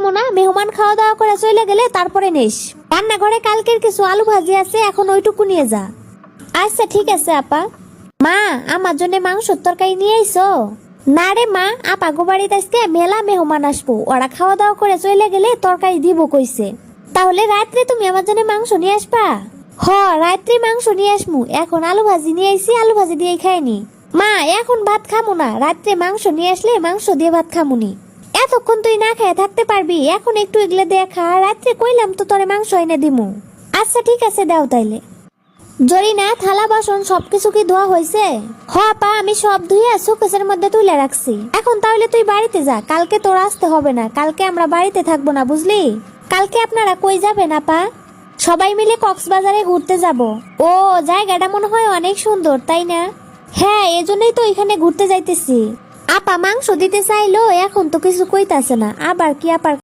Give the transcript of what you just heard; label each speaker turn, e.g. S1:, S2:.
S1: দিব না, মেহমান খাওয়া দাওয়া করে চলে গেলে তারপরে নিস। রান্নাঘরে কালকের কিছু আলু ভাজি আছে, এখন ওইটুকু নিয়ে যা। আচ্ছা ঠিক আছে আপা। মা, আমার জন্য মাংসের তরকারি নিয়ে আইছো? না রে মা, আপা গো বাড়িতে আজকে মেলা মেহমান আসবো, ওরা খাওয়া দাওয়া করে চলে গেলে তরকারি দিব কইছে। তাহলে রাত্রে তুমি আমার জন্য মাংস নিয়ে আসবা? হ, রাত্রে মাংস নিয়ে আসমু। এখন আলু ভাজি নিয়ে আইছি, আলু ভাজি দিয়ে খাইনি। মা, এখন ভাত খামু না, রাত্রে মাংস নিয়ে আসলে মাংস দিয়ে ভাত খামুনি। এতক্ষণ তুই না খায় থাকতে পারবি? এখন একটু এগুলো দিয়ে খা, রাত্রে কইলাম তো তোরে মাংস এনে দিমু। আচ্ছা ঠিক আছে, দাও তাইলে। জরিনা, থালা বাসন সবকিছু কি ধোয়া হয়েছে? হ আপা, আমি সব ধুয়ে শোকেসের মধ্যে তুলে রাখছি। এখন তাহলে তুই বাড়িতে যা, কালকে তোর আসতে হবে না, কালকে আমরা বাড়িতে থাকবো না, বুঝলি? কালকে আপনারা কই যাবেন আপা? সবাই মিলে কক্সবাজারে ঘুরতে যাব। ও, জায়গাটা মনে হয় অনেক সুন্দর, তাই না? হ্যাঁ, এজন্যই তো এখানে ঘুরতে যাইতেছি। আপা মাংস দিতে চাইলো, এখন তো কিছু কইতাছে না, আবার কি আপার